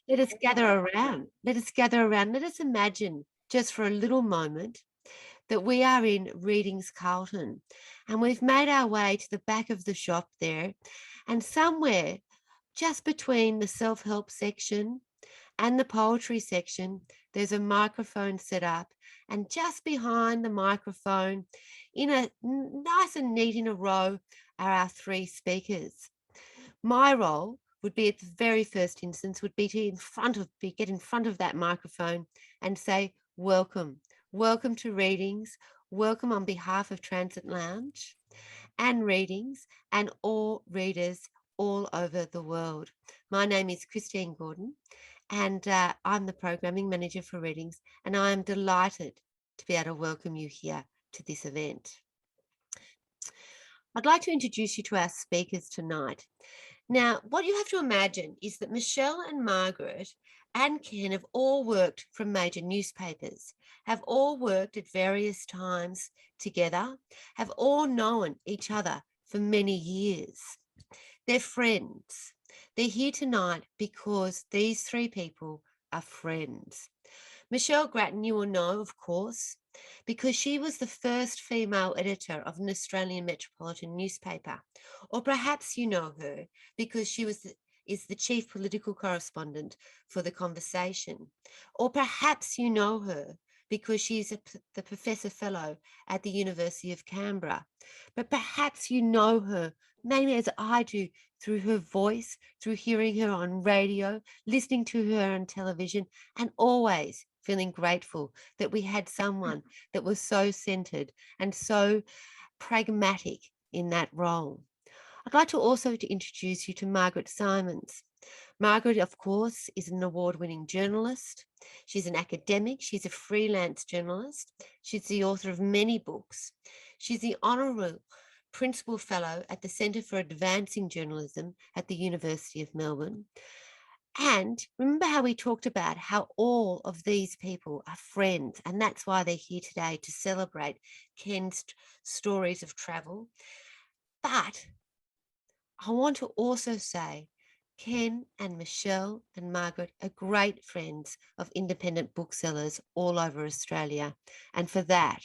Let us gather around. Let us gather around. Let us imagine just for a little moment that we are in Readings Carlton and we've made our way to the back of the shop there, and somewhere just between the self-help section and the poetry section, there's a microphone set up, and just behind the microphone, in a nice and neat in a row, are our three speakers. My role would be, at the very first instance, would be to get in front of that microphone and say, welcome, welcome to Readings, welcome on behalf of Transit Lounge and Readings and all readers all over the world. My name is Christine Gordon, and I'm the programming manager for Readings, and I am delighted to be able to welcome you here to this event. I'd like to introduce you to our speakers tonight. Now, what you have to imagine is that Michelle and Margaret and Ken have all worked from major newspapers, have all worked at various times together, have all known each other for many years. They're friends. They're here tonight because these three people are friends. Michelle Gratton, you will know, of course, because she was the first female editor of an Australian metropolitan newspaper. Or perhaps you know her because she is the chief political correspondent for The Conversation. Or perhaps you know her because she's the Professor Fellow at the University of Canberra. But perhaps you know her, maybe as I do, through her voice, through hearing her on radio, listening to her on television, and always feeling grateful that we had someone that was so centered and so pragmatic in that role. I'd like to also introduce you to Margaret Simons. Margaret, of course, is an award-winning journalist. She's an academic. She's a freelance journalist. She's the author of many books. She's the honorary principal fellow at the Centre for Advancing Journalism at the University of Melbourne. And remember how we talked about how all of these people are friends, and that's why they're here today, to celebrate Ken's stories of travel. But I want to also say Ken and Michelle and Margaret are great friends of independent booksellers all over Australia. And for that,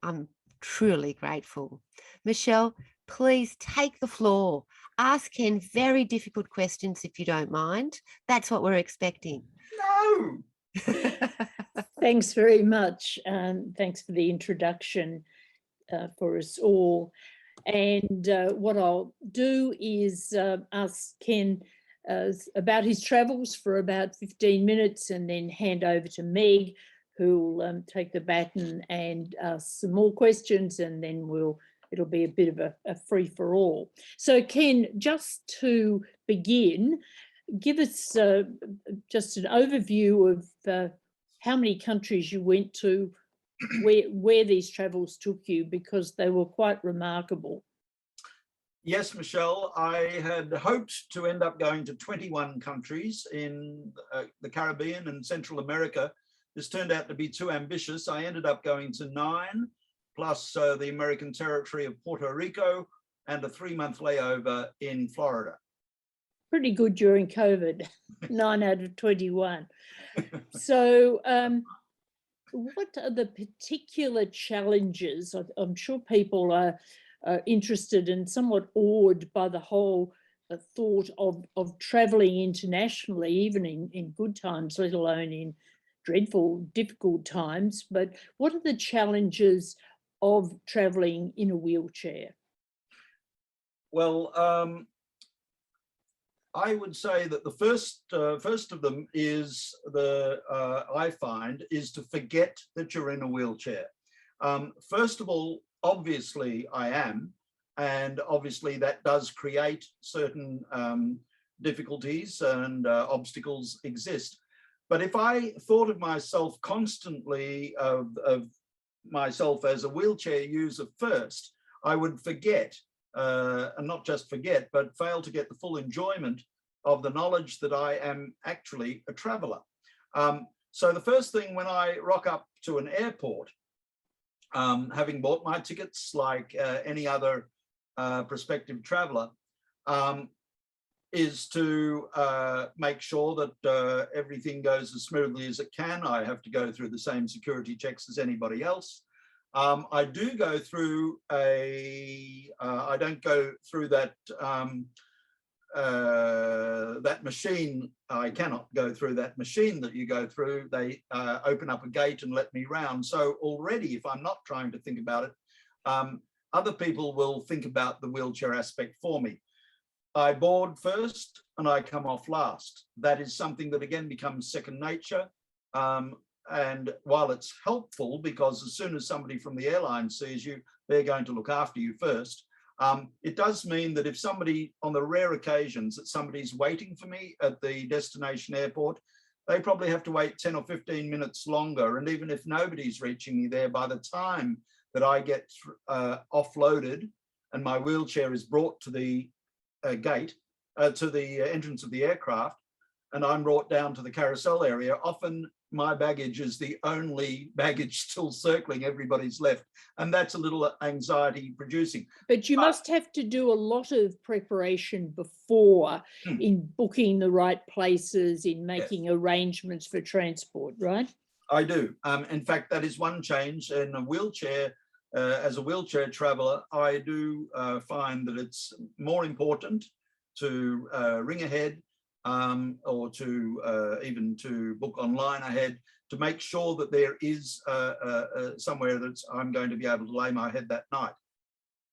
I'm truly grateful. Michelle, please take the floor. Ask Ken very difficult questions if you don't mind. That's what we're expecting. No. Thanks very much. Thanks for the introduction for us all. And what I'll do is ask Ken about his travels for about 15 minutes and then hand over to Meg, who'll take the baton and ask some more questions, and then it'll be a bit of a free-for-all. So Ken, just to begin, give us just an overview of how many countries you went to, where these travels took you, because they were quite remarkable. Yes, Michelle, I had hoped to end up going to 21 countries in the Caribbean and Central America. This turned out to be too ambitious. I ended up going to 9, plus the American territory of Puerto Rico and a 3-month layover in Florida. Pretty good during COVID, 9 out of 21. So what are the particular challenges? I'm sure people are interested and somewhat awed by the whole thought of travelling internationally, even in good times, let alone in dreadful, difficult times. But what are the challenges of travelling in a wheelchair? Well, I would say that the first of them is I find is to forget that you're in a wheelchair. First of all, obviously I am, and obviously that does create certain difficulties and obstacles exist. But if I thought of myself constantly of myself as a wheelchair user first, I would forget, and not just forget, but fail to get the full enjoyment of the knowledge that I am actually a traveler. So the first thing when I rock up to an airport, having bought my tickets like any other prospective traveler, is to make sure that everything goes as smoothly as it can. I have to go through the same security checks as anybody else. I do go through I don't go through that that machine. I cannot go through that machine that you go through. They open up a gate and let me round. So already, if I'm not trying to think about it, other people will think about the wheelchair aspect for me. I board first and I come off last. That is something that again becomes second nature. And while it's helpful, because as soon as somebody from the airline sees you, they're going to look after you first. It does mean that if somebody, on the rare occasions that somebody's waiting for me at the destination airport, they probably have to wait 10 or 15 minutes longer. And even if nobody's reaching me there, by the time that I get offloaded and my wheelchair is brought to the gate, to the entrance of the aircraft, and I'm brought down to the carousel area, often my baggage is the only baggage still circling, everybody's left. And that's a little anxiety producing. But you must have to do a lot of preparation before in booking the right places, in making arrangements for transport, right? I do. In fact, that is one change in a wheelchair. As a wheelchair traveler, I do find that it's more important to ring ahead or to even to book online ahead, to make sure that there is somewhere that I'm going to be able to lay my head that night.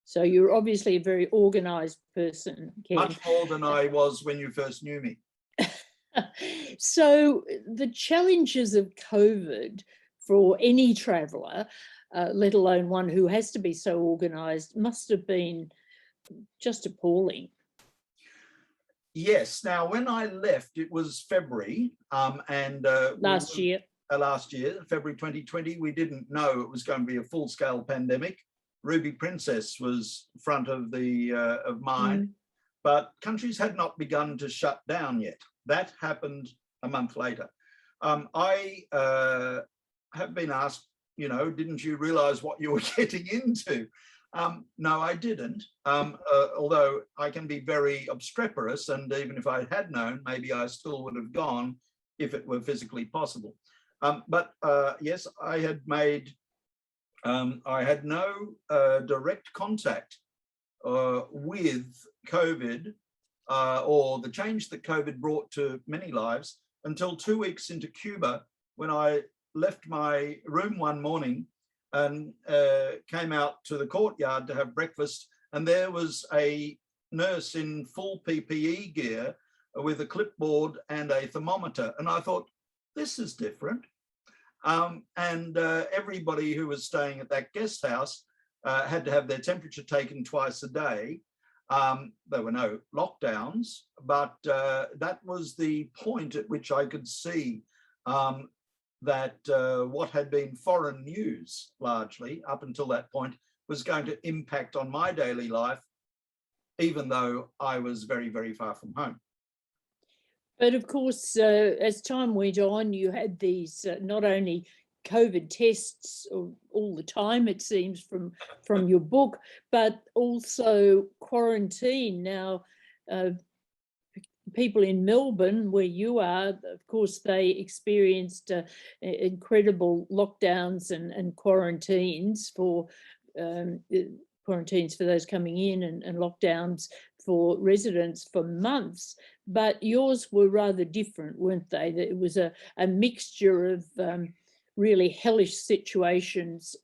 So you're obviously a very organised person, Ken. Much more than I was when you first knew me. So the challenges of COVID for any traveller, let alone one who has to be so organised, must have been just appalling. Yes. Now, when I left, it was February, and last year, February 2020. We didn't know it was going to be a full-scale pandemic. Ruby Princess was front of the of mind, but countries had not begun to shut down yet. That happened a month later. I have been asked, you know, didn't you realize what you were getting into? No, I didn't. Although I can be very obstreperous, and even if I had known, maybe I still would have gone if it were physically possible. But yes, I had made, I had no direct contact with COVID or the change that COVID brought to many lives until 2 weeks into Cuba, when I left my room one morning and came out to the courtyard to have breakfast, and there was a nurse in full PPE gear with a clipboard and a thermometer, and I thought, this is different. And everybody who was staying at that guest house had to have their temperature taken twice a day. There were no lockdowns, but that was the point at which I could see that what had been foreign news largely up until that point was going to impact on my daily life, even though I was very, very far from home. But of course, as time went on, you had these not only COVID tests all the time, it seems, from your book, but also quarantine. Now, people in Melbourne, where you are, of course, they experienced incredible lockdowns and quarantines for those coming in, and lockdowns for residents for months. But yours were rather different, weren't they? It was a mixture of really hellish situations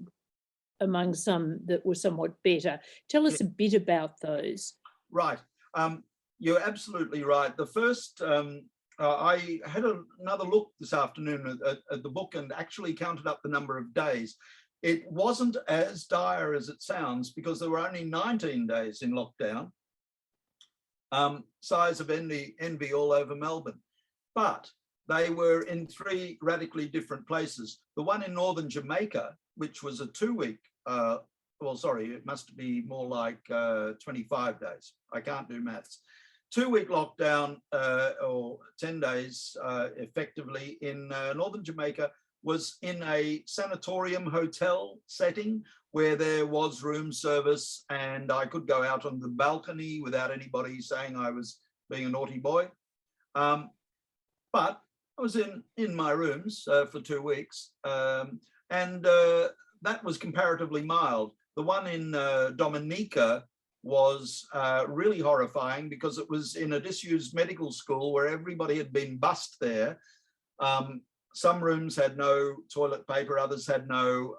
among some that were somewhat better. Tell us a bit about those. Right. You're absolutely right. The first, I had another look this afternoon at the book and actually counted up the number of days. It wasn't as dire as it sounds, because there were only 19 days in lockdown. Sighs of envy all over Melbourne. But they were in 3 radically different places. The one in northern Jamaica, which was a 2-week, well, sorry, it must be more like 25 days. I can't do maths. 2-week lockdown or 10 days effectively in northern Jamaica was in a sanatorium hotel setting where there was room service, and I could go out on the balcony without anybody saying I was being a naughty boy. But I was in my rooms for 2 weeks, and that was comparatively mild. The one in Dominica was really horrifying because it was in a disused medical school where everybody had been bussed there. Some rooms had no toilet paper, others had no,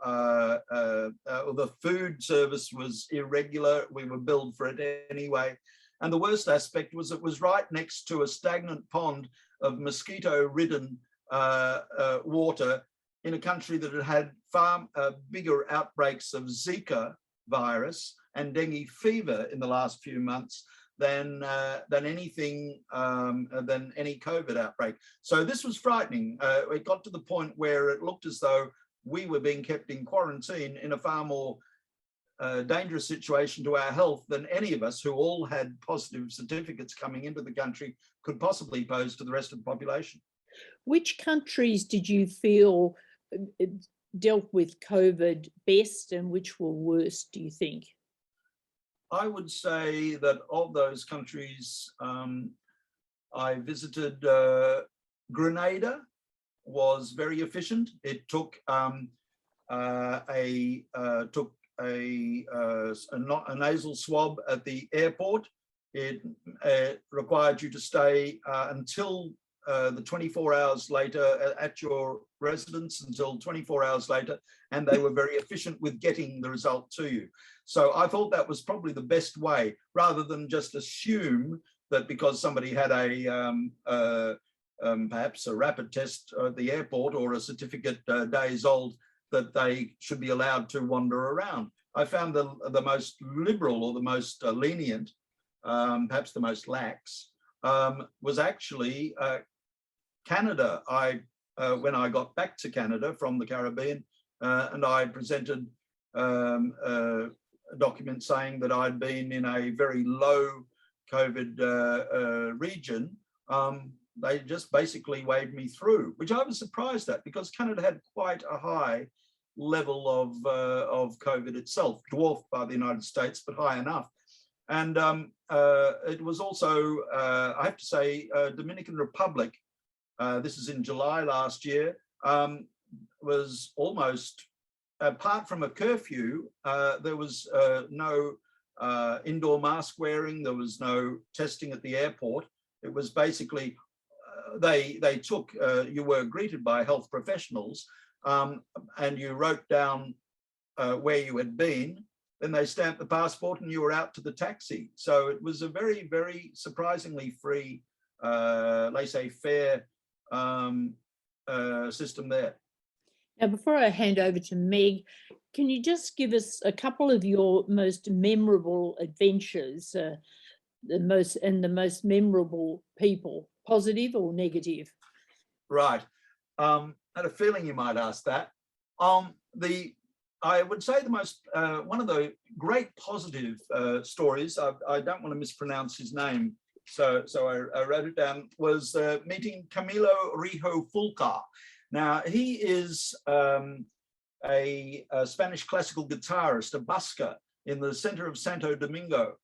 the food service was irregular. We were billed for it anyway. And the worst aspect was it was right next to a stagnant pond of mosquito-ridden water in a country that had had far bigger outbreaks of Zika virus and dengue fever in the last few months than anything, than any COVID outbreak. So this was frightening. It got to the point where it looked as though we were being kept in quarantine in a far more dangerous situation to our health than any of us who all had positive certificates coming into the country could possibly pose to the rest of the population. Which countries did you feel dealt with COVID best and which were worst, do you think? I would say that of those countries, I visited Grenada, was very efficient. It took a nasal swab at the airport. It required you to stay until the 24 hours later at your residence until 24 hours later, and they were very efficient with getting the result to you. So I thought that was probably the best way, rather than just assume that because somebody had a perhaps a rapid test at the airport or a certificate days old, that they should be allowed to wander around. I found the most liberal or the most lenient, perhaps the most lax, was actually Canada. When I got back to Canada from the Caribbean, and I presented a document saying that I'd been in a very low COVID region, they just basically waved me through, which I was surprised at, because Canada had quite a high level of COVID itself, dwarfed by the United States, but high enough. And it was also, I have to say, Dominican Republic, this is in July last year, was almost, apart from a curfew, there was no indoor mask wearing, there was no testing at the airport. It was basically, they took, you were greeted by health professionals, and you wrote down where you had been, then they stamped the passport and you were out to the taxi. So it was a very, very surprisingly free, laissez-faire system there. Now, before I hand over to Meg, can you just give us a couple of your most memorable adventures, the most memorable people, positive or negative? Right. I had a feeling you might ask that. I would say the most, one of the great positive stories, I don't want to mispronounce his name, so I wrote it down, was meeting Camilo Rijo. Now, he is a Spanish classical guitarist, a busker in the center of Santo Domingo.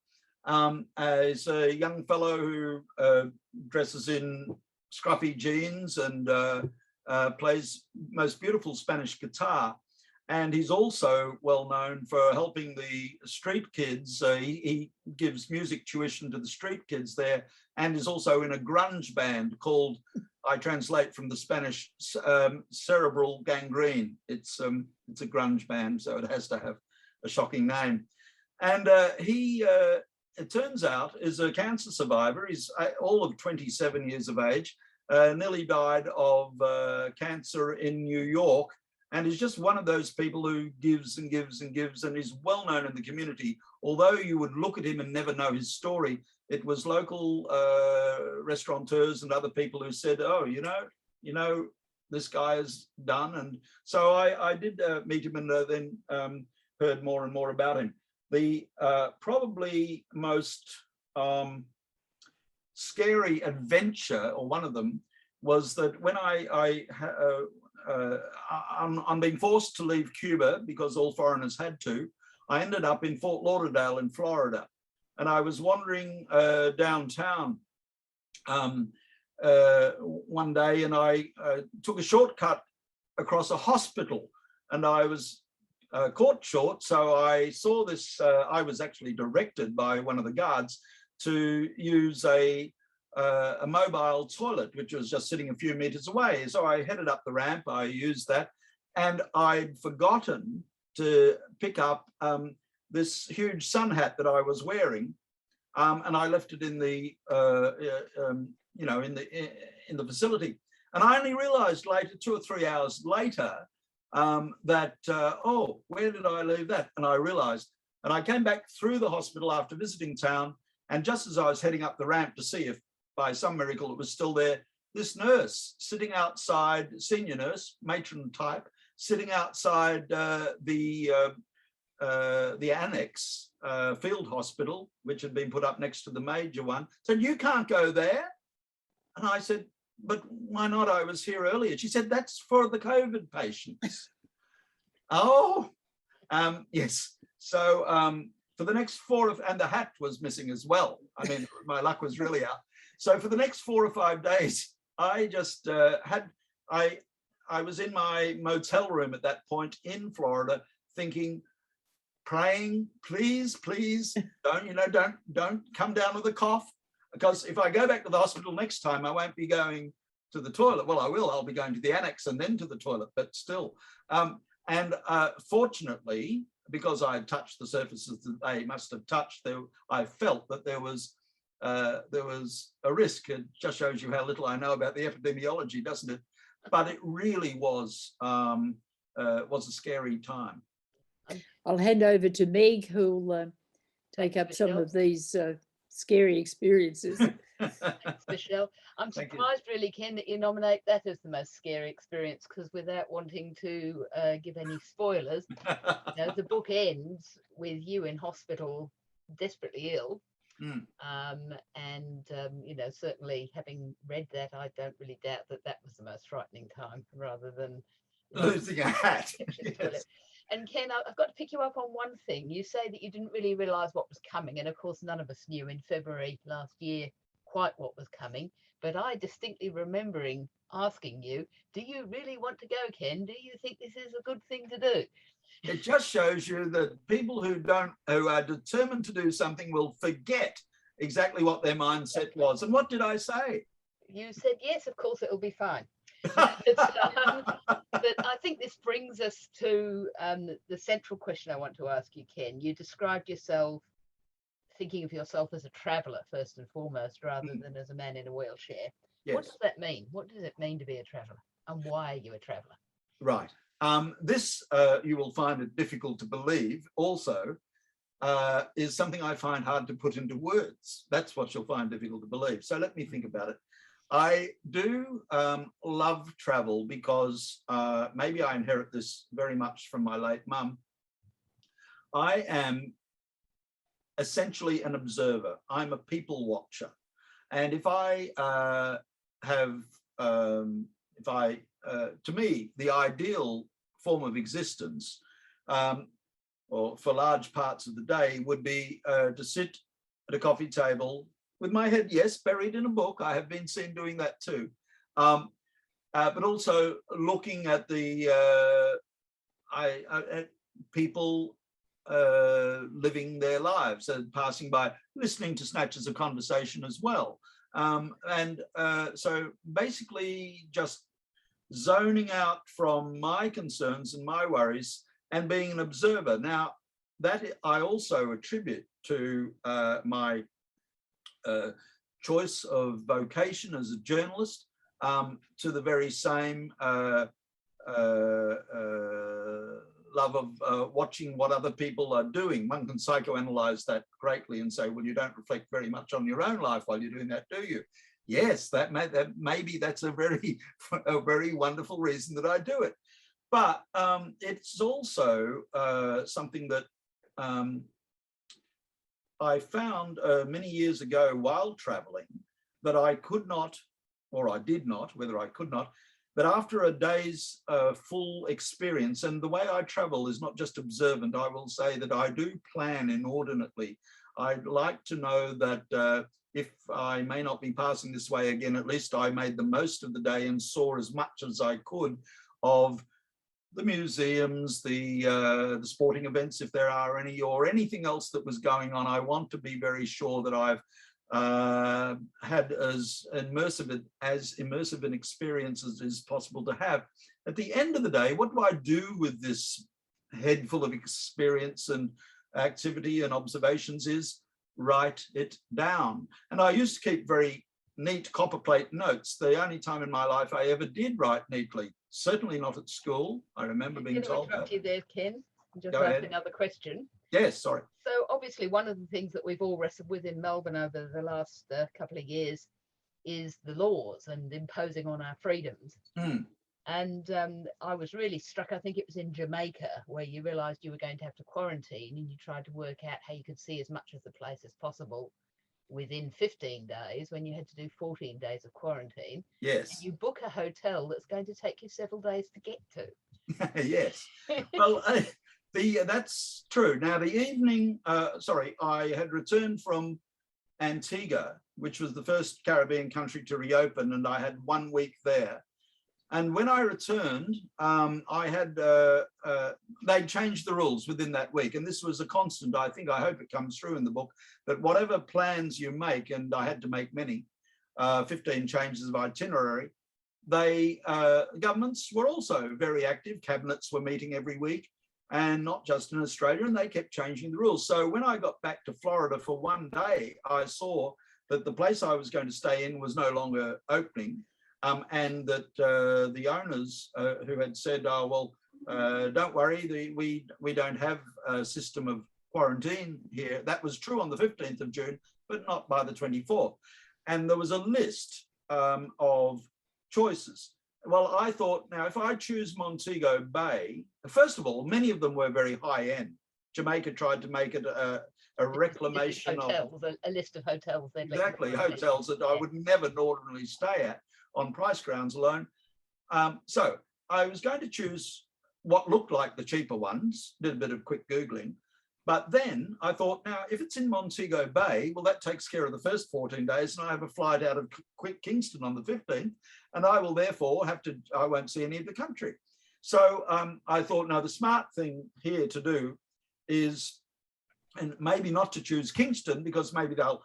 He's a young fellow who dresses in scruffy jeans and plays most beautiful Spanish guitar. And he's also well known for helping the street kids. He gives music tuition to the street kids there, and is also in a grunge band called, I translate from the Spanish, Cerebral Gangrene. It's a grunge band, so it has to have a shocking name. And he, it turns out, is a cancer survivor. He's all of 27 years of age, nearly died of cancer in New York, and is just one of those people who gives and gives and gives, and is well known in the community. Although you would look at him and never know his story, it was local restaurateurs and other people who said, oh, you know, this guy is done. And so I did meet him, and then heard more and more about him. The probably most scary adventure, or one of them, was that when I'm being forced to leave Cuba because all foreigners had to, I ended up in Fort Lauderdale in Florida. And I was wandering downtown one day, and I took a shortcut across a hospital, and I was caught short. So I saw this, I was actually directed by one of the guards to use a mobile toilet, which was just sitting a few meters away. So I headed up the ramp, I used that, and I'd forgotten to pick up this huge sun hat that I was wearing, and I left it in the you know, in the facility. And I only realized later, 2 or 3 hours later, that oh, where did I leave that? And I realized, and I came back through the hospital after visiting town, and just as I was heading up the ramp to see if by some miracle it was still there, this nurse sitting outside, senior nurse, matron type, sitting outside the annex field hospital, which had been put up next to the major one, said, "You can't go there." And I said, "But why not? I was here earlier." She said, "That's for the COVID patients." Oh, yes. So for the next and the hat was missing as well. I mean, my luck was really out. So for the next 4 or 5 days, I just I was in my motel room at that point in Florida, thinking, praying, please, please, don't come down with a cough, because if I go back to the hospital next time, I won't be going to the toilet. Well, I will. I'll be going to the annex and then to the toilet, but still. And fortunately, because I had touched the surfaces that they must have touched, I felt that there was a risk. It just shows you how little I know about the epidemiology, doesn't it? But it really was a scary time. I'll hand over to Meg, who'll take up some of these scary experiences. Thanks, Michelle. I'm surprised, really, Ken, that you nominate that as the most scary experience, because without wanting to give any spoilers, you know, the book ends with you in hospital, desperately ill. You know, certainly having read that, I don't really doubt that that was the most frightening time, rather than losing a hat. Yes. And Ken, I've got to pick you up on one thing. You say that you didn't really realise what was coming, and of course none of us knew in February last year quite what was coming, but I distinctly remembering asking you, do you really want to go, Ken? Do you think this is a good thing to do? It just shows you that people who are determined to do something will forget exactly what their mindset was. And what did I say? You said, yes, of course, it'll be fine. But I think this brings us to the central question I want to ask you, Ken. You described yourself thinking of yourself as a traveller, first and foremost, rather than as a man in a wheelchair. Yes. What does that mean? What does it mean to be a traveller? And why are you a traveller? Right. This, you will find it difficult to believe also, is something I find hard to put into words. That's what you'll find difficult to believe. So let me think about it. I do love travel because maybe I inherit this very much from my late mum. I am essentially an observer. I'm a people watcher. And if to me, the ideal form of existence, or for large parts of the day, would be to sit at a coffee table with my head, yes, buried in a book. I have been seen doing that too. But also looking at at people living their lives and passing by, listening to snatches of conversation as well. So basically just zoning out from my concerns and my worries and being an observer. Now, that I also attribute to my choice of vocation as a journalist, to the very same love of watching what other people are doing. One can psychoanalyze that greatly and say, well, you don't reflect very much on your own life while you're doing that, do you? Yes, maybe that's a very wonderful reason that I do it. But it's also something that I found many years ago while traveling, that I could not, or I did not, whether I could not, but after a day's full experience, and the way I travel is not just observant, I will say that I do plan inordinately. I'd like to know that if I may not be passing this way again, at least I made the most of the day and saw as much as I could of the museums, the sporting events, if there are any, or anything else that was going on. I want to be very sure that I've had as immersive an experience as is possible to have. At the end of the day, what do I do with this head full of experience and activity and observations is write it down. And I used to keep very neat copperplate notes. The only time in my life I ever did write neatly, certainly not at school. I remember being told that. Interrupt you there, Ken. Just Go ask ahead. another question. Yes, sorry. So obviously one of the things that we've all wrestled with in Melbourne over the last couple of years is the laws and imposing on our freedoms. Mm. And I was really struck, I think it was in Jamaica, where you realised you were going to have to quarantine and you tried to work out how you could see as much of the place as possible within 15 days when you had to do 14 days of quarantine. Yes. And you book a hotel that's going to take you several days to get to. Yes. Well, that's true. Now, the evening, I had returned from Antigua, which was the first Caribbean country to reopen, and I had 1 week there. And when I returned, I had, they'd changed the rules within that week. And this was a constant, I hope it comes through in the book, that whatever plans you make, and I had to make many, 15 changes of itinerary, governments were also very active. Cabinets were meeting every week, and not just in Australia, and they kept changing the rules. So when I got back to Florida for 1 day, I saw that the place I was going to stay in was no longer opening. And that the owners who had said, oh, well, don't worry, we don't have a system of quarantine here. That was true on the 15th of June, but not by the 24th. And there was a list of choices. Well, I thought, now, if I choose Montego Bay, first of all, many of them were very high end. Jamaica tried to make it a reclamation hotels, of a list of hotels. Exactly, hotels that I would never ordinarily stay at on price grounds alone. So I was going to choose what looked like the cheaper ones, did a bit of quick Googling. But then I thought, now, if it's in Montego Bay, well, that takes care of the first 14 days, and I have a flight out of Kingston on the 15th, and I will therefore I won't see any of the country. So I thought, now, the smart thing here to do is, and maybe not to choose Kingston, because maybe they'll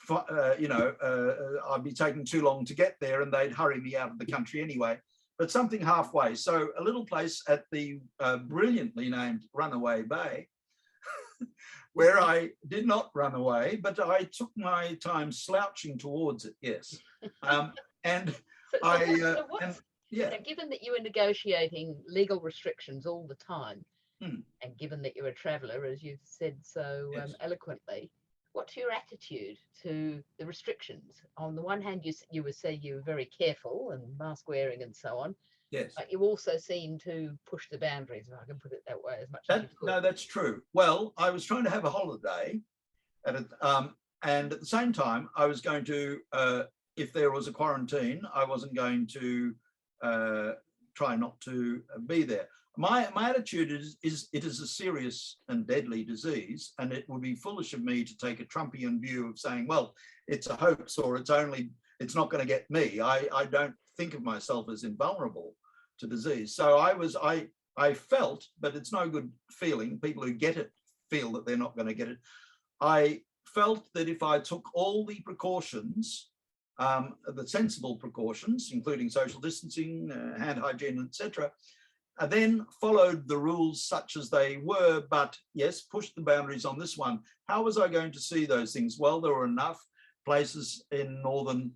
I'd be taking too long to get there and they'd hurry me out of the country anyway, but something halfway. So a little place at the brilliantly named Runaway Bay, where I did not run away, but I took my time slouching towards it, yes. And given that you were negotiating legal restrictions all the time, and given that you're a traveller, as you've said so eloquently, what's your attitude to the restrictions? On the one hand, you would say you were very careful and mask wearing and so on. Yes. But you also seem to push the boundaries, if I can put it that way, as much as you could. No, that's true. Well, I was trying to have a holiday, and at the same time, I was going to, if there was a quarantine, I wasn't going to try not to be there. My attitude is it is a serious and deadly disease, and it would be foolish of me to take a Trumpian view of saying, well, it's a hoax, or it's not going to get me. I don't think of myself as invulnerable to disease. So I felt, but it's no good feeling, people who get it feel that they're not going to get it. I felt that if I took all the precautions, the sensible precautions, including social distancing, hand hygiene, etc., I then followed the rules such as they were, but yes, pushed the boundaries on this one. How was I going to see those things? Well, there were enough places in northern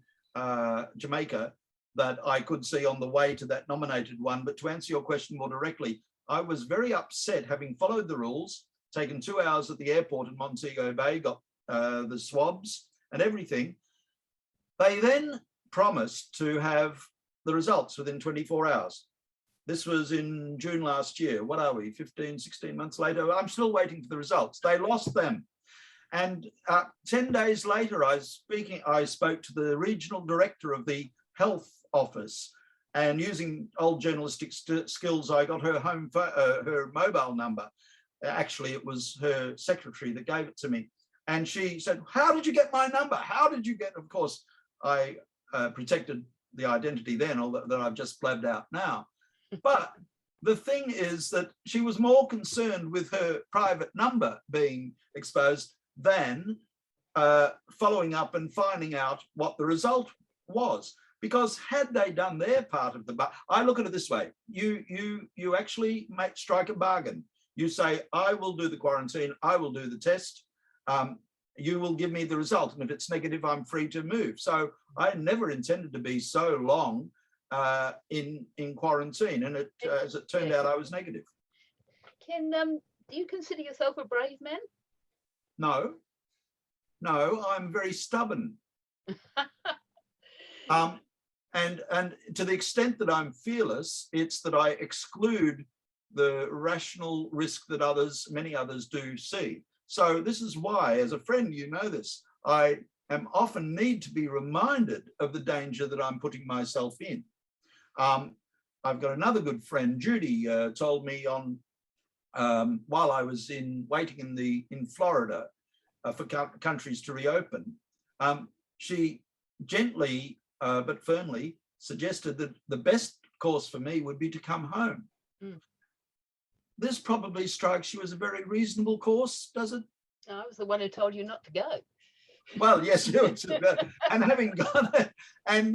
Jamaica that I could see on the way to that nominated one. But to answer your question more directly, I was very upset, having followed the rules, taken 2 hours at the airport in Montego Bay, got the swabs and everything. They then promised to have the results within 24 hours. This was in June last year. What are we, 15, 16 months later? I'm still waiting for the results. They lost them. And 10 days later, I spoke to the regional director of the health office, and using old journalistic skills, I got her her mobile number. Actually, it was her secretary that gave it to me. And she said, how did you get my number? How did you get, of course, I protected the identity then, although that I've just blabbed out now. But the thing is that she was more concerned with her private number being exposed than following up and finding out what the result was. Because had they done their part of the, I look at it this way: you actually strike a bargain. You say, I will do the quarantine, I will do the test. You will give me the result, and if it's negative, I'm free to move. So I never intended to be so long in quarantine, and as it turned out, I was negative. Ken, do you consider yourself a brave man? No, I'm very stubborn. And to the extent that I'm fearless, it's that I exclude the rational risk that many others do see. So this is why, as a friend, you know this, I am often need to be reminded of the danger that I'm putting myself in. I've got another good friend, Judy, told me on while I was waiting in Florida for countries to reopen, she gently but firmly suggested that the best course for me would be to come home. Mm. This probably strikes you as a very reasonable course, does it? I was the one who told you not to go. Well, yes, you and having gone, and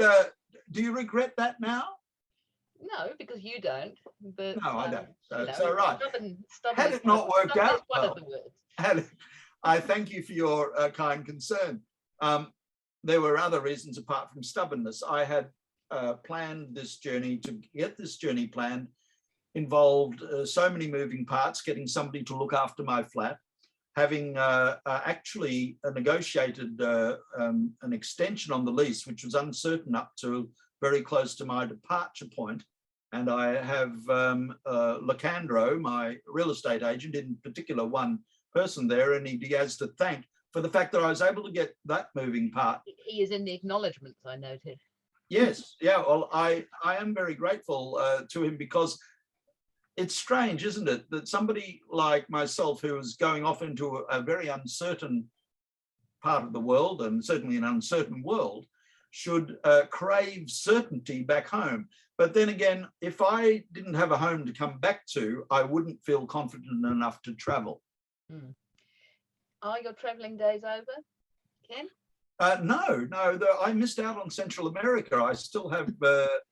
do you regret that now? No, because you don't. But no, I don't. So, you know, so right. Stubborn had it not worked out, one of the words. I thank you for your kind concern. There were other reasons apart from stubbornness. I had planned this journey. To get this journey planned involved so many moving parts, getting somebody to look after my flat, having actually negotiated an extension on the lease, which was uncertain up to very close to my departure point. And I have Lacandro, my real estate agent, in particular one person there, and he has to thank for the fact that I was able to get that moving part. He is in the acknowledgements, I noted. Yes, yeah, well, I am very grateful to him, because it's strange, isn't it, that somebody like myself, who is going off into a very uncertain part of the world, and certainly an uncertain world, should crave certainty back home. But then again, if I didn't have a home to come back to, I wouldn't feel confident enough to travel. Hmm. Are your traveling days over, Ken? No, I missed out on Central America. I still have,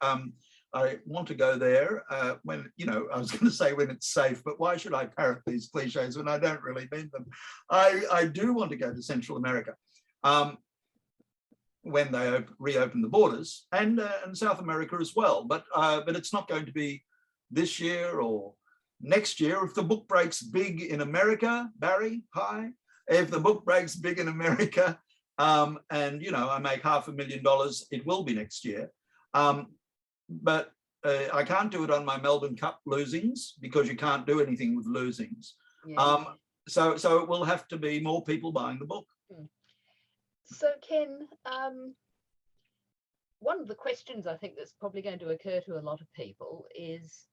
I want to go there when, I was going to say when it's safe, but why should I parrot these cliches when I don't really mean them? I do want to go to Central America when they reopen the borders, and South America as well. But it's not going to be this year or next year. If the book breaks big in America, Barry, hi. If the book breaks big in America, and I make $500,000, it will be next year. But I can't do it on my Melbourne Cup losings, because you can't do anything with losings. Yeah. So it will have to be more people buying the book. So Ken, one of the questions I think that's probably going to occur to a lot of people is,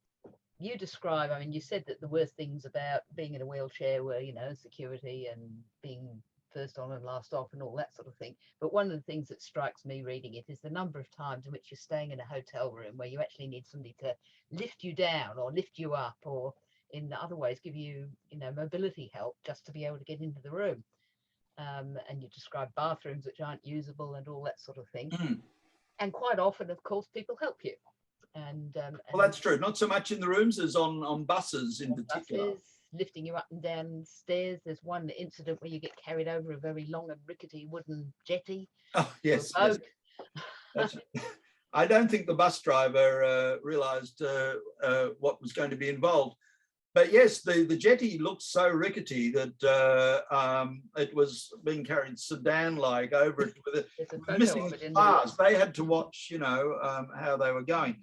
you describe, you said that the worst things about being in a wheelchair were, security and being first on and last off and all that sort of thing. But one of the things that strikes me reading it is the number of times in which you're staying in a hotel room where you actually need somebody to lift you down or lift you up, or in other ways give you, mobility help just to be able to get into the room. And you describe bathrooms which aren't usable and all that sort of thing. Mm. And quite often, of course, people help you. And well, that's true. Not so much in the rooms as on buses in particular. Buses, lifting you up and down stairs. There's one incident where you get carried over a very long and rickety wooden jetty. Oh, yes. Yes. I don't think the bus driver realised what was going to be involved. But yes, the jetty looked so rickety that it was being carried sedan-like over it with missing bars. They had to watch, how they were going.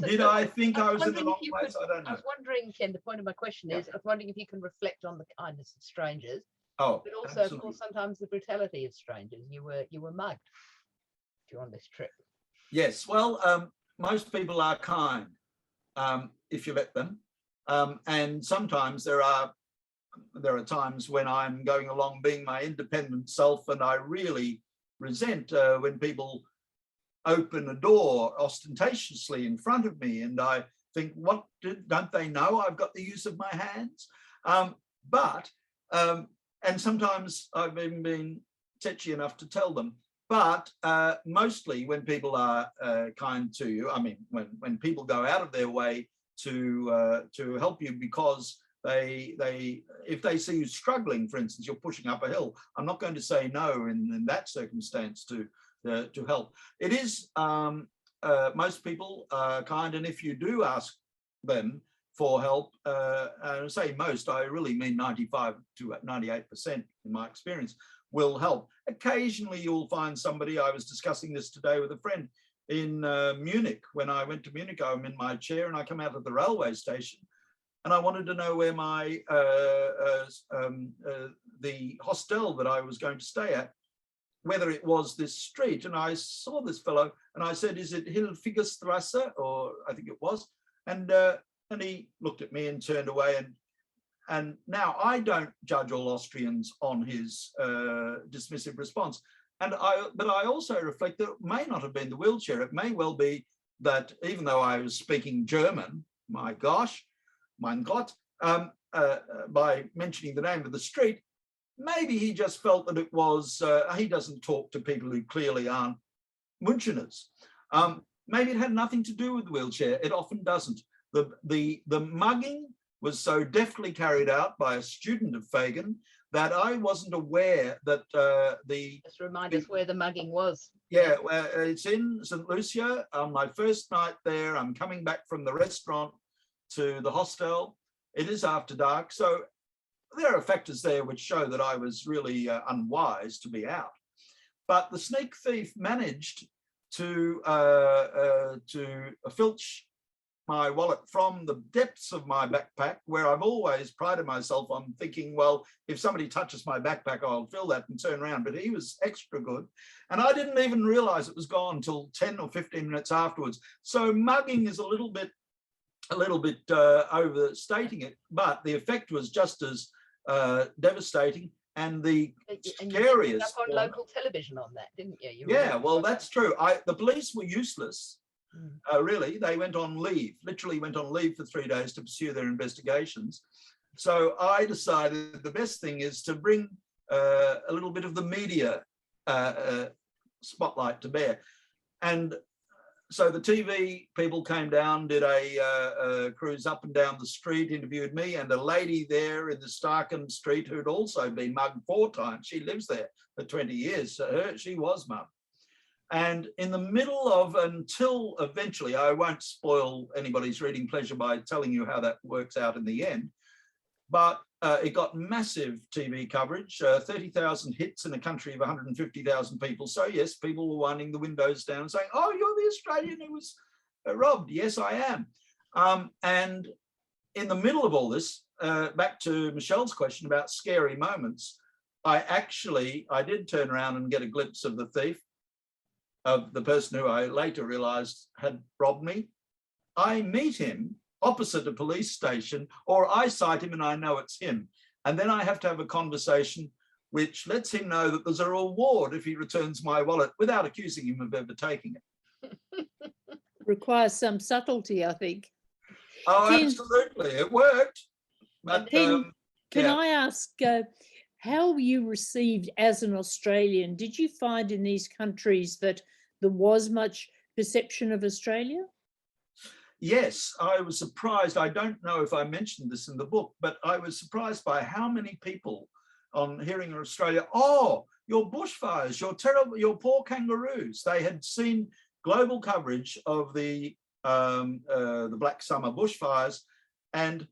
Did I think I was in the wrong place? I don't know. I was wondering, Ken, the point of my question is, I was wondering if you can reflect on the kindness of strangers. Oh, but also, absolutely. Of course, sometimes the brutality of strangers. You were mugged during this trip. Yes, well, most people are kind if you let them. And sometimes there are there are times when I'm going along being my independent self, and I really resent when people open a door ostentatiously in front of me, and I think, what, don't they know I've got the use of my hands? And sometimes I've even been tetchy enough to tell them. But mostly when people are kind to you, I mean, when people go out of their way to help you because if they see you struggling, for instance, you're pushing up a hill, I'm not going to say no in that circumstance to help. It is, most people are kind, and if you do ask them for help, say most, I really mean 95 to 98% in my experience, will help. Occasionally you'll find somebody, I was discussing this today with a friend in Munich. When I went to Munich, I'm in my chair and I come out of the railway station and I wanted to know where my the hostel that I was going to stay at, whether it was this street. And I saw this fellow and I said, is it Hilfigerstrasse? Or I think it was. And he looked at me and turned away. And now I don't judge all Austrians on his dismissive response. But I also reflect that it may not have been the wheelchair. It may well be that even though I was speaking German, my gosh, mein Gott, by mentioning the name of the street, maybe he just felt that it was, he doesn't talk to people who clearly aren't Müncheners. Maybe it had nothing to do with the wheelchair. It often doesn't. The mugging was so deftly carried out by a student of Fagin that I wasn't aware that Just remind us where the mugging was. Yeah, well, it's in St. Lucia. On my first night there, I'm coming back from the restaurant to the hostel. It is after dark, so there are factors there which show that I was really unwise to be out. But the sneak thief managed to filch my wallet from the depths of my backpack, where I've always prided myself on thinking, well, if somebody touches my backpack, I'll fill that and turn around. But he was extra good. And I didn't even realize it was gone until 10 or 15 minutes afterwards. So mugging is a little bit overstating it, but the effect was just as devastating. And the scariest. You up on local television on that, didn't you? Yeah, well, that's true. The police were useless. Really, they went on leave, literally went on leave for 3 days to pursue their investigations. So I decided the best thing is to bring a little bit of the media spotlight to bear. And so the TV people came down, did a cruise up and down the street, interviewed me and a lady there in the Starken Street who'd also been mugged 4 times. She lives there for 20 years. So she was mugged. And in the middle of, until eventually, I won't spoil anybody's reading pleasure by telling you how that works out in the end, but it got massive TV coverage, 30,000 hits in a country of 150,000 people. So yes, people were winding the windows down and saying, oh, you're the Australian who was robbed. Yes, I am. And in the middle of all this, back to Michelle's question about scary moments, I did turn around and get a glimpse of the thief, of the person who I later realized had robbed me. I meet him opposite a police station, or I sight him and I know it's him. And then I have to have a conversation which lets him know that there's a reward if he returns my wallet without accusing him of ever taking it. Requires some subtlety, I think. Oh, absolutely. It worked. But can I ask how you received as an Australian? Did you find in these countries that there was much perception of Australia? Yes, I was surprised. I don't know if I mentioned this in the book, but I was surprised by how many people on hearing of Australia, oh, your bushfires, your poor kangaroos. They had seen global coverage of the Black Summer bushfires. And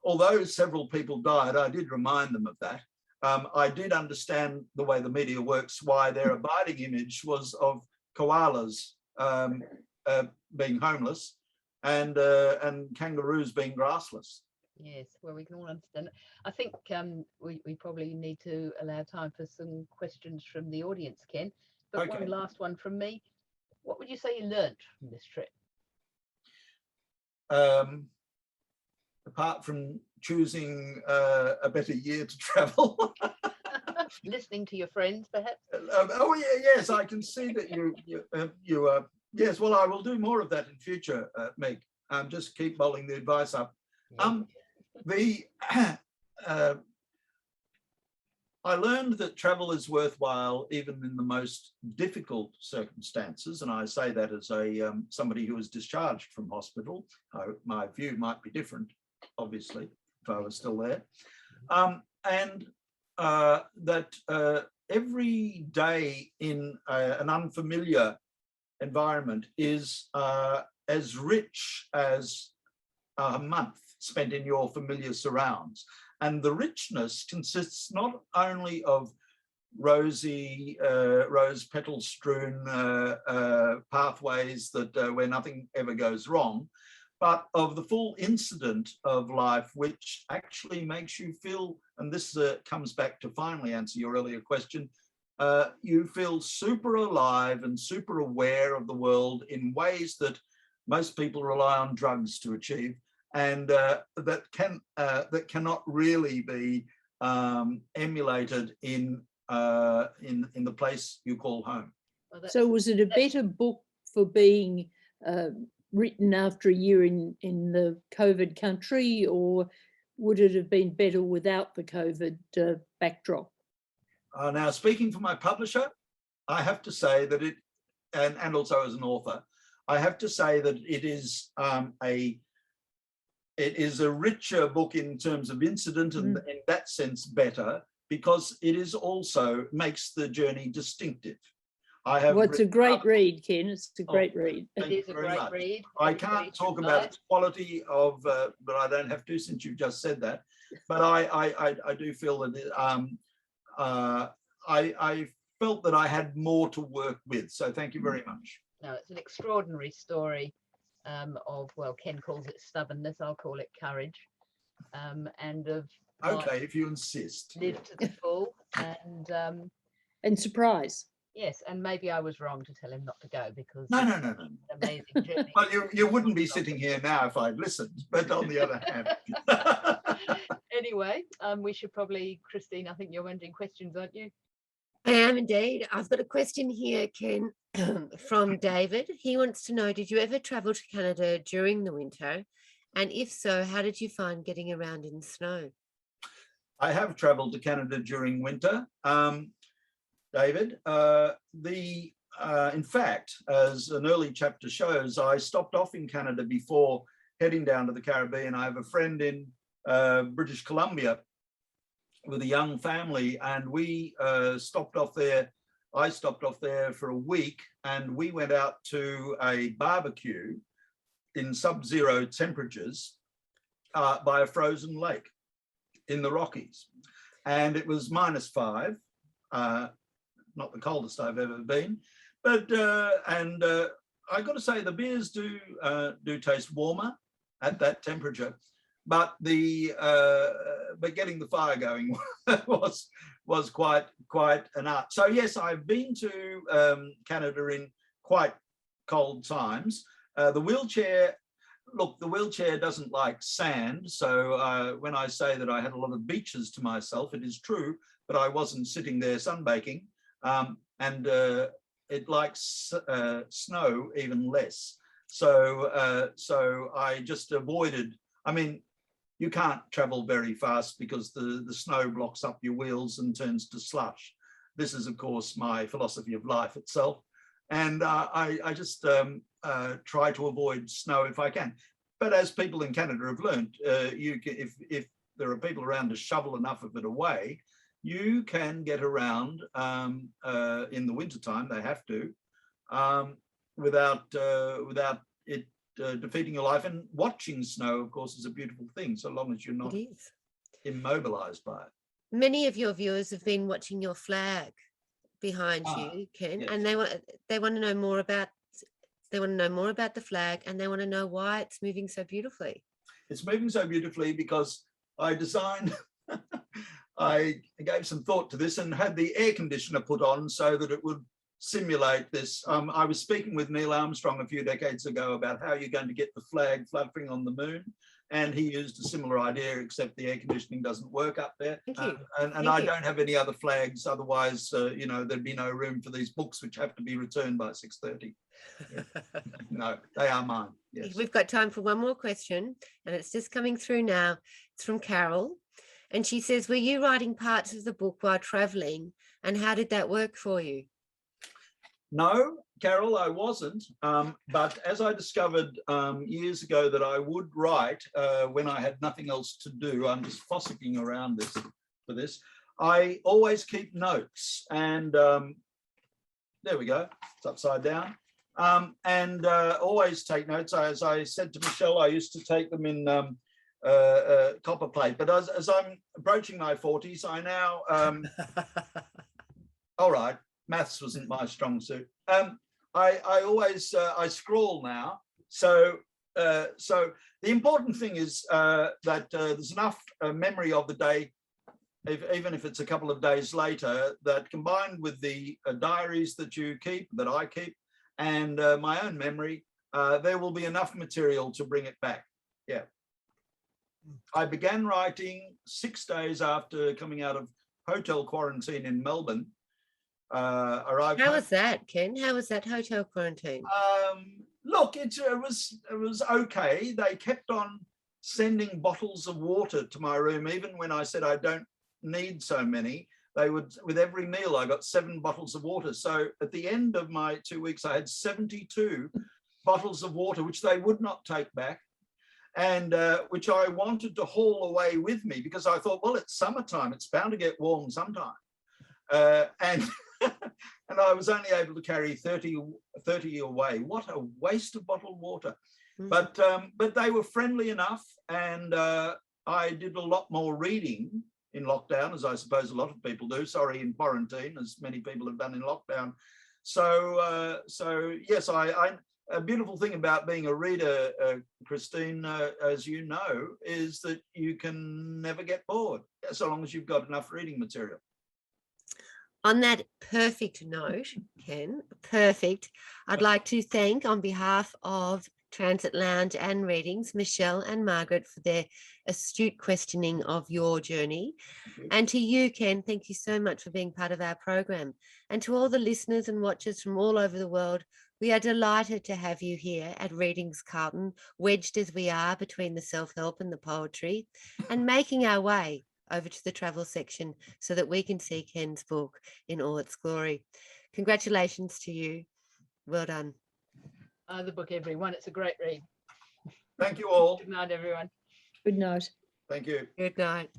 although several people died, I did remind them of that. I did understand the way the media works, why their abiding image was of koalas being homeless and kangaroos being grassless. Yes, well, we can all understand. I think we probably need to allow time for some questions from the audience, Ken. But okay. One last one from me. What would you say you learnt from this trip? Apart from choosing a better year to travel. Listening to your friends, perhaps? Oh yeah, yes, I can see that you yes. Well, I will do more of that in future, Meg. Just keep bowling the advice up. I learned that travel is worthwhile even in the most difficult circumstances, and I say that as a somebody who was discharged from hospital. My view might be different, obviously, if I was still there, and that every day in an unfamiliar environment is as rich as a month spent in your familiar surrounds. And the richness consists not only of rose petal strewn pathways that where nothing ever goes wrong, but of the full incident of life, which actually makes you feel, and this comes back to finally answer your earlier question, you feel super alive and super aware of the world in ways that most people rely on drugs to achieve, and that cannot really be emulated in the place you call home. Well, So was it a better book for being written after a year in the COVID country, or would it have been better without the COVID backdrop? Now, speaking for my publisher, I have to say that it, and also as an author, I have to say that it is a richer book in terms of incident, and in that sense better, because it is also makes the journey distinctive. Well, it's a great read, Ken. It's a great read. It is a great read. I can't talk about its quality of, but I don't have to since you've just said that. But I do feel that I felt that I had more to work with. So thank you very much. No, it's an extraordinary story of, well, Ken calls it stubbornness, I'll call it courage, and of okay, if you insist. Live to the full, and surprise. Yes, and maybe I was wrong to tell him not to go, because no. Amazing journey. Well, you wouldn't be sitting here now if I'd listened, but on the other hand. Anyway, we should probably, Christine, I think you're wondering questions, aren't you? I am indeed. I've got a question here, Ken, from David. He wants to know, did you ever travel to Canada during the winter? And if so, how did you find getting around in snow? I have traveled to Canada during winter, David. In fact, as an early chapter shows, I stopped off in Canada before heading down to the Caribbean. I have a friend in British Columbia with a young family, and we stopped off there. I stopped off there for a week, and we went out to a barbecue in sub-zero temperatures by a frozen lake in the Rockies. And it was -5, not the coldest I've ever been, but I got to say the beers do taste warmer at that temperature. But but getting the fire going was quite an art. So yes, I've been to Canada in quite cold times. The wheelchair doesn't like sand. So when I say that I had a lot of beaches to myself, it is true, but I wasn't sitting there sunbaking, and it likes snow even less. So I just avoided. I mean, you can't travel very fast because the snow blocks up your wheels and turns to slush. This is, of course, my philosophy of life itself. And I just try to avoid snow if I can. But as people in Canada have learned, if there are people around to shovel enough of it away, you can get around in the wintertime, they have to, without it defeating your life. And watching snow, of course, is a beautiful thing, so long as you're not immobilized by it. Many of your viewers have been watching your flag behind you, Ken, yes. And they want to know more about the flag, and they want to know why it's moving so beautifully. It's moving so beautifully because I designed I gave some thought to this and had the air conditioner put on so that it would simulate this. I was speaking with Neil Armstrong a few decades ago about how you're going to get the flag fluttering on the moon. And he used a similar idea, except the air conditioning doesn't work up there. Thank you. And Thank I you. don't have any other flags. Otherwise, you know, there'd be no room for these books, which have to be returned by 6:30. No, they are mine. Yes. We've got time for one more question, and it's just coming through now. It's from Carol. And she says, were you writing parts of the book while traveling? And how did that work for you? No, Carol, I wasn't. But as I discovered years ago that I would write when I had nothing else to do, I'm just fossicking around this for this. I always keep notes, and there we go. It's upside down. And always take notes. As I said to Michelle, I used to take them in copper plate. But as I'm approaching my 40s, I now, all right, maths wasn't my strong suit. I always, I scrawl now. So the important thing is that there's enough memory of the day, even if it's a couple of days later, that combined with the diaries that you keep, that I keep, and my own memory, there will be enough material to bring it back. Yeah. I began writing 6 days after coming out of hotel quarantine in Melbourne. Arrived How home. was that, Ken? How was that hotel quarantine? Look, it was okay. They kept on sending bottles of water to my room, even when I said I don't need so many. They would, with every meal, I got 7 bottles of water. So at the end of my 2 weeks, I had 72 bottles of water, which they would not take back, and which I wanted to haul away with me, because I thought, well, it's summertime, it's bound to get warm sometime. And and I was only able to carry 30 away. What a waste of bottled water. Mm-hmm. But they were friendly enough, and I did a lot more reading in lockdown, as I suppose a lot of people do. Sorry, in quarantine, as many people have done in lockdown. So yes, a beautiful thing about being a reader, Christine, as you know, is that you can never get bored, so long as you've got enough reading material. On that perfect note, Ken, perfect, I'd like to thank, on behalf of Transit Lounge and Readings, Michelle and Margaret, for their astute questioning of your journey. And to you, Ken, thank you so much for being part of our program. And to all the listeners and watchers from all over the world, we are delighted to have you here at Readings Carlton, wedged as we are between the self-help and the poetry, and making our way over to the travel section so that we can see Ken's book in all its glory. Congratulations to you. Well done. The book, everyone. It's a great read. Thank you all. Good night, everyone. Good night. Thank you. Good night.